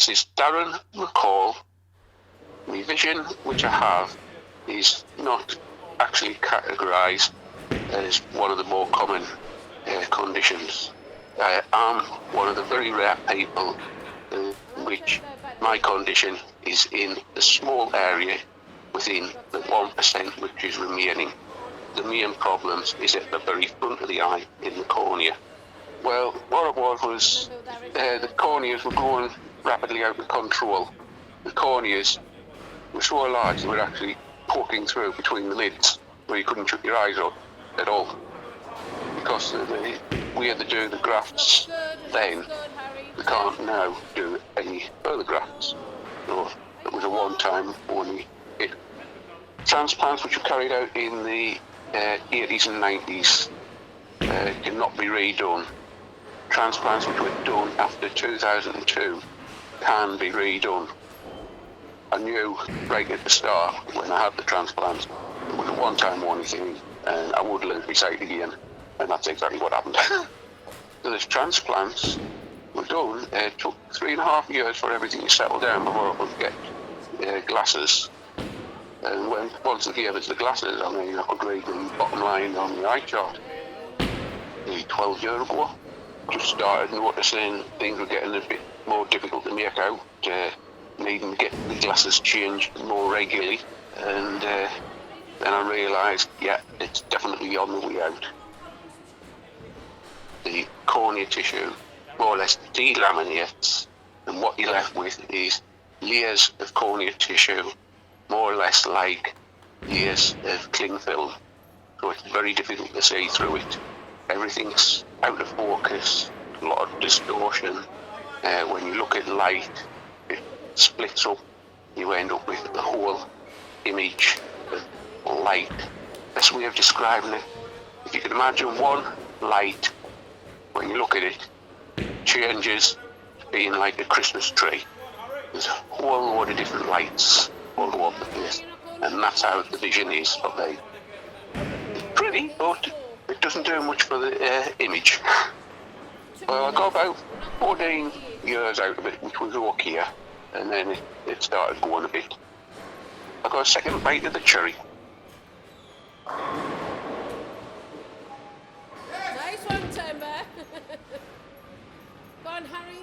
This is Darren McCall. My vision, which I have, is not actually categorised as one of the more common conditions. I am one of the very rare people which my condition is in the small area within the 1% which is remaining. The main problem is at the very front of the eye in the cornea. Well, what it was the corneas were going rapidly out of control. The corneas were so large they were actually poking through between the lids where you couldn't shut your eyes up at all. Because of the way they do the grafts then, they can't now do any further grafts. So it was a one-time only hit. Transplants which were carried out in the 80s and 90s cannot be redone. Transplants which were done after 2002 can be redone. I knew right at the start when I had the transplant it was a one-time only thing and I would lose my sight again, and that's exactly what happened. So the transplants were done. It took 3.5 years for everything to settle down before I could get glasses. And once they gave us the glasses, I mean, I could read the bottom line on the eye chart. 12 years ago, just started noticing things were getting a bit more difficult to make out, needing to get the glasses changed more regularly, and then I realised, yeah, it's definitely on the way out. The cornea tissue more or less delaminates, and what you're left with is layers of cornea tissue, more or less like layers of cling film, so it's very difficult to see through it. Everything's out of focus, a lot of distortion. When you look at light, it splits up. You end up with the whole image of light. Best way of describing it, if you can imagine one light, when you look at it, changes to being like a Christmas tree. There's a whole load of different lights all over the place, and that's how the vision is for me. It's pretty, but it doesn't do much for the image. Well, I got about 14 years out of it, which was okay, and then it started going a bit. I got a second bite of the cherry. Nice one, Tenpin. Go on, Harry.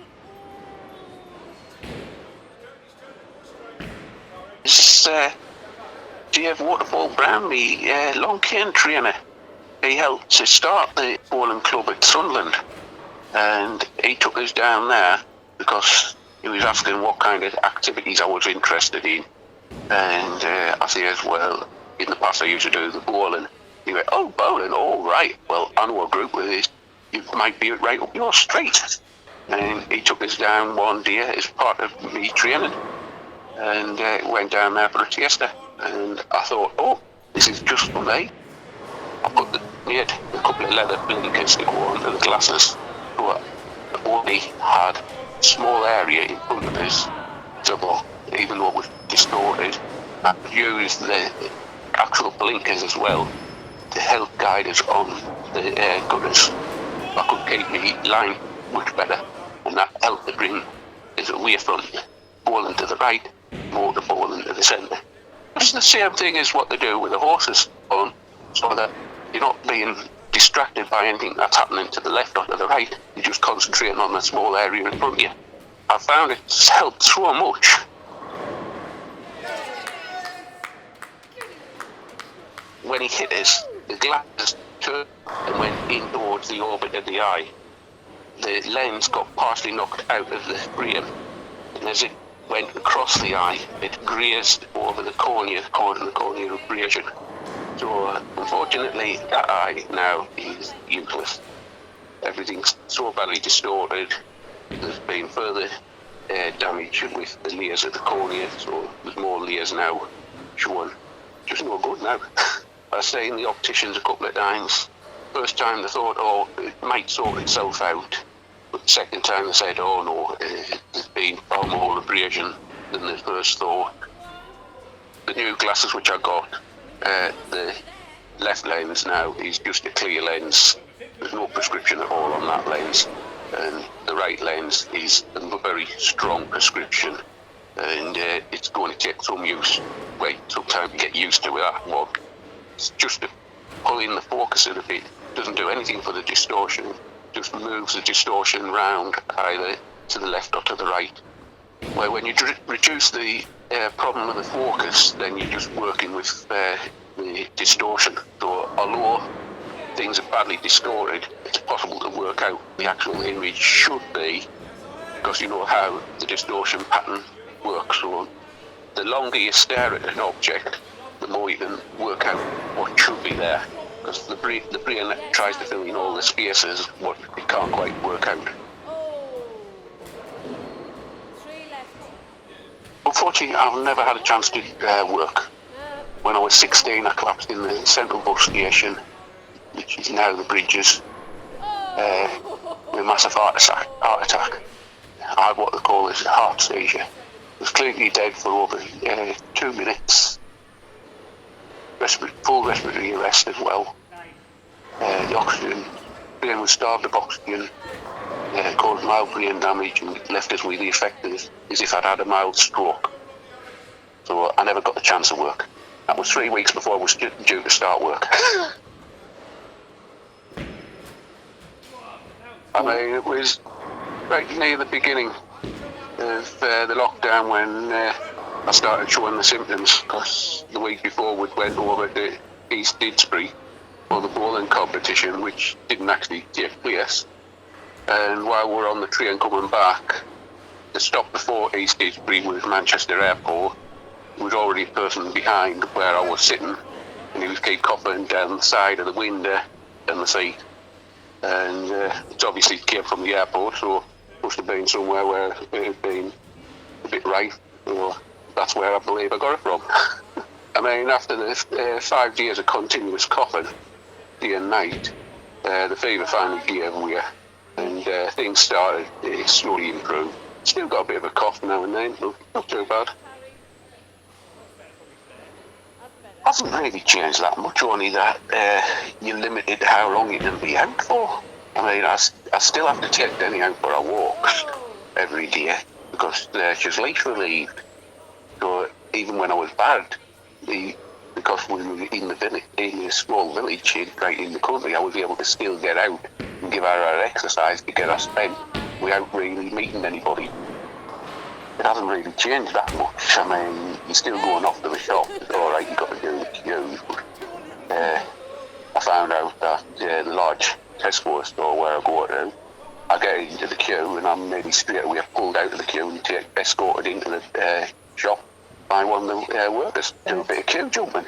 It's Dave Waterfall Brown, my long cane trainer. He helped to start the bowling club at Sunderland, and he took us down there because he was asking what kind of activities I was interested in, and I said, well, in the past I used to do the bowling. He went, oh, bowling, all right, well, I know a group with this, you might be right up your street. And he took us down one day as part of me training, and went down there for a taster, and I thought, oh, this is just for me. I made a couple of leather blinkers to go onto the glasses, but I only had a small area in front of us, so even though it was distorted, I used the actual blinkers as well to help guide us on the gutters. I could keep my line much better, and that helped to bring us away from bowling to the right, more to bowling to the centre. It's the same thing as what they do with the horses on, so that you're not being distracted by anything that's happening to the left or to the right. You're just concentrating on that small area in front of you. I found it's helped so much. When he hit us, the glasses turned and went in towards the orbit of the eye. The lens got partially knocked out of the frame, and as it went across the eye, it grazed over the cornea, causing the corneal abrasion. So unfortunately, that eye now is useless. Everything's so badly distorted. There's been further damage with the layers of the cornea, so there's more layers now showing. Just no good now. I was saying the opticians a couple of times. First time they thought, oh, it might sort itself out. But the second time they said, oh no, there's been far more abrasion than they first thought. The new glasses which I got, the left lens now is just a clear lens. There's no prescription at all on that lens. and the right lens is a very strong prescription, and it's going to take some time to get used to that one. It's just to pull in the focus a bit. Doesn't do anything for the distortion, just moves the distortion round either to the left or to the right. Where when you reduce the problem of the focus, then you're just working with the distortion. So although things are badly distorted, it's possible to work out the actual image should be, because you know how the distortion pattern works. So the longer you stare at an object, the more you can work out what should be there, because the brain tries to fill in all the spaces what it can't quite work out. Unfortunately, I've never had a chance to work. When I was 16, I collapsed in the central bus station, which is now the Bridges, with a massive heart attack. I had what they call a heart seizure. I was clinically dead for over 2 minutes. Full respiratory arrest as well. The oxygen, brain was starved of oxygen, caused mild brain damage and left us really affected as if I'd had a mild stroke. So I never got the chance of work. That was 3 weeks before I was due to start work. I mean, it was right near the beginning of the lockdown when I started showing the symptoms, because the week before we went over to East Didsbury for the bowling competition, which didn't actually take place. And while we were on the train coming back, the stop before East Didsbury was Manchester Airport. There was already a person behind where I was sitting, and he was keep coughing down the side of the window and the seat. And it obviously came from the airport, so it must have been somewhere where it had been a bit rife. So that's where I believe I got it from. I mean, after the 5 years of continuous coughing, day and night, the fever finally gave way, and things started to slowly improve. Still got a bit of a cough now and then, but not too bad. Hasn't really changed that much, only that you're limited how long you can be out for. I mean, I still have to take Denny out for our walks every day, because she's leash relieved. So even when I was bad, because we were in the village, in a small village right in the country, I was able to still get out and give her our exercise to get her spent without really meeting anybody. It hasn't really changed that much. I mean, you're still going off to the shop. It's all right, you've got to do the queues. But I found out that the large Tesco store where I go to, I get into the queue and I'm maybe straight away pulled out of the queue and escorted into the shop by one of the workers. Do a bit of queue jumping.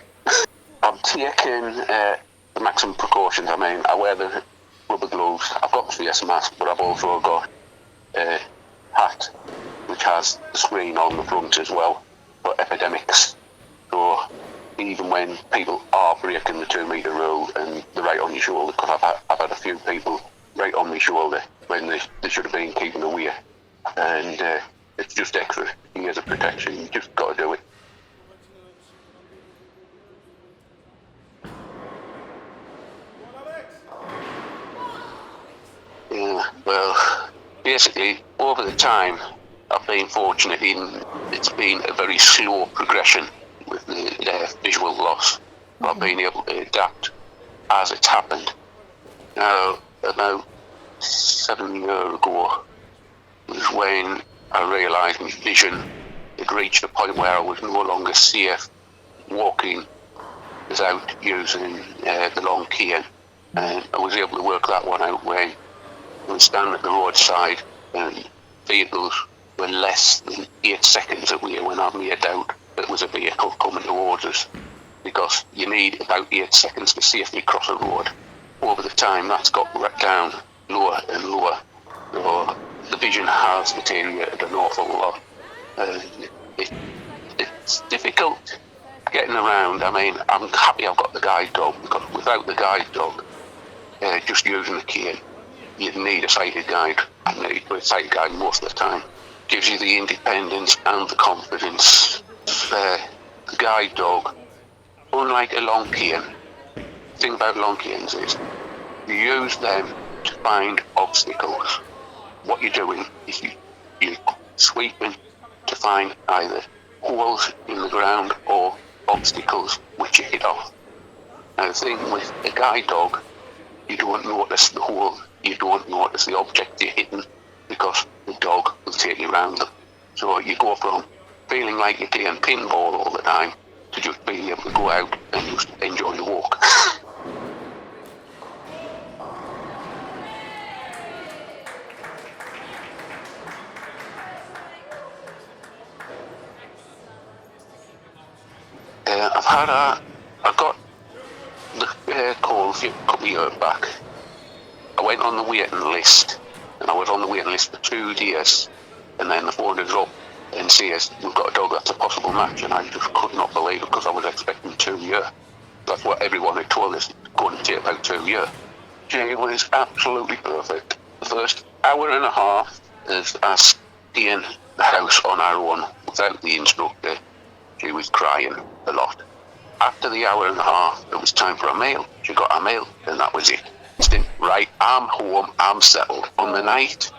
I'm taking the maximum precautions. I mean, I wear the rubber gloves. I've got the face mask, but I've also got a hat which has the screen on the front as well for epidemics. So even when people are breaking the 2 metre rule and they're right on your shoulder, because I've had a few people right on my shoulder when they should have been keeping away, and it's just extra years of protection. You just got to do it. Yeah, well, basically over the time I've been fortunate in it's been a very slow progression with the visual loss. I've been able to adapt as it's happened. Now, about 7 years ago was when I realised my vision had reached a point where I was no longer safe walking without using the long cane. And I was able to work that one out when I was standing at the roadside and vehicles were less than 8 seconds away when I made out that was a vehicle coming towards us, because you need about 8 seconds to safely cross a road. Over the time, that's got right down lower and lower. So the vision has deteriorated an awful lot. It's difficult getting around. I mean, I'm happy I've got the guide dog, because without the guide dog, just using the cane, you'd need a sighted guide. I need a sighted guide most of the time. Gives you the independence and the confidence. The guide dog, unlike a long cane, the thing about long canes is you use them to find obstacles. what you're doing is you're sweeping to find either holes in the ground or obstacles which you hit off. Now the thing with a guide dog, you don't notice the hole, you don't notice the object you're hitting, because the dog will take you around them. So you go from feeling like you're playing pinball all the time to just being able to go out and just enjoy the walk. I got the call a couple of years back. I went on the waiting list, and I was on the waiting list for 2 days, and then the phone is up and says, we've got a dog that's a possible match, and I just could not believe it, because I was expecting 2 years. That's what everyone had told us, it's going to take about 2 years. She was absolutely perfect. The first hour and a half is us in the house on our own without the instructor. She was crying a lot. After the hour and a half, it was time for a meal. She got a meal, and that was it. Right, I'm home, I'm settled. On the night,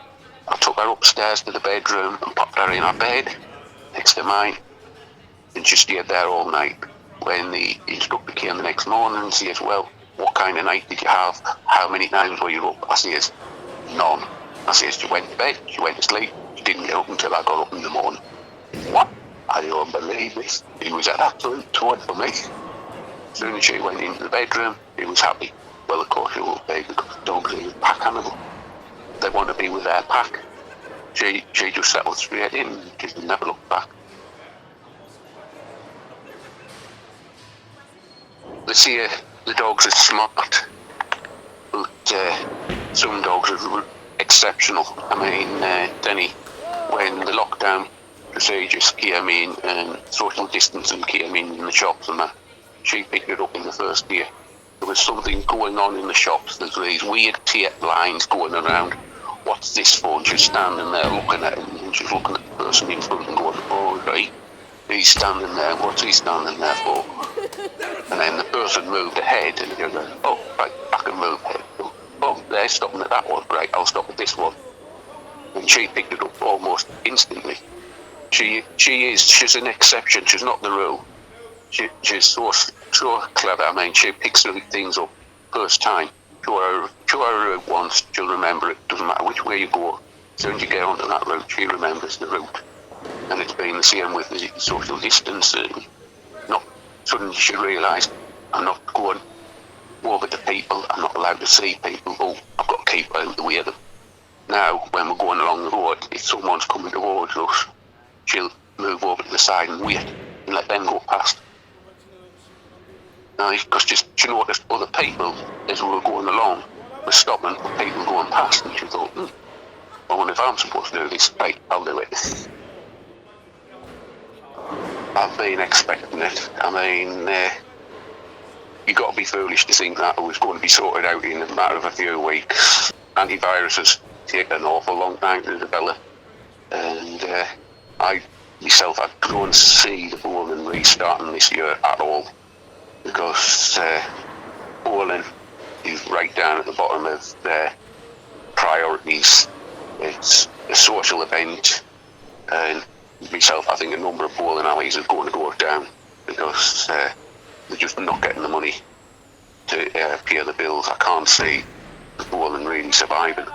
I took her upstairs to the bedroom and popped her in her bed next to mine, and she stayed there all night. When the instructor came the next morning and says, well, what kind of night did you have? How many times were you up? I says, none. I says, she went to bed, she went to sleep, she didn't get up until I got up in the morning. What? I don't believe this. He was an absolute toad for me. As soon as she went into the bedroom, he was happy. Well, of course, he will be, because dogs are a pack animal. They want to be with their pack. She just settled straight in and just never looked back. They say the dogs are smart, but some dogs are exceptional. I mean, Denny, when the lockdown procedures came in and social distancing came in the shops and that, she picked it up in the first year. There was something going on in the shops. There's these weird tape lines going around. What's this for? And she's standing there looking at him, and she's looking at the person in front and going, oh, right, he's standing there, what's he standing there for? And then the person moved ahead, and you're going, oh, right, I can move ahead. Oh, they're stopping at that one, right, I'll stop at this one. And she picked it up almost instantly. She's an exception, she's not the rule. She's so clever. I mean, she picks things up first time. Show her a route once, she'll remember it. Doesn't matter which way you go. As soon as you get onto that route, she remembers the route. And it's been the same with the social distancing. Not suddenly she realised, I'm not going over to people, I'm not allowed to see people. Oh, I've got to keep out of the way of them. Now, when we're going along the road, if someone's coming towards us, she'll move over to the side and wait and let them go past. Because she noticed other people, as we were going along, were stopping for people going past, and she thought, I wonder if I'm supposed to do this. Right, I'll do it. I've been expecting it. I mean, you got to be foolish to think that it was going to be sorted out in a matter of a few weeks. Antiviruses take an awful long time to develop, and I myself, I don't see the bowling restarting this year at all, because bowling is right down at the bottom of their priorities. It's a social event, and myself, I think a number of bowling alleys are going to go down, because they're just not getting the money to pay the bills. I can't see the bowling really surviving.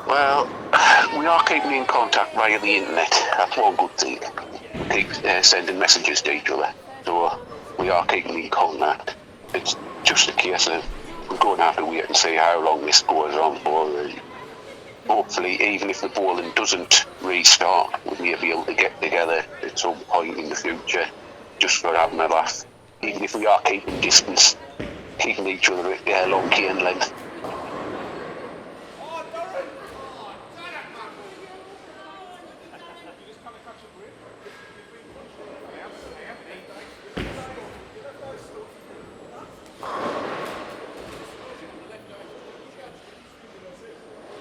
Well, we are keeping in contact via the internet. That's one good thing. We keep sending messages to each other, so we are keeping in contact. It's just a case of we're going to have to wait and see how long this goes on for. Hopefully, even if the bowling doesn't restart, we may be able to get together at some point in the future, just for having a laugh. Even if we are keeping distance, keeping each other at long cane length.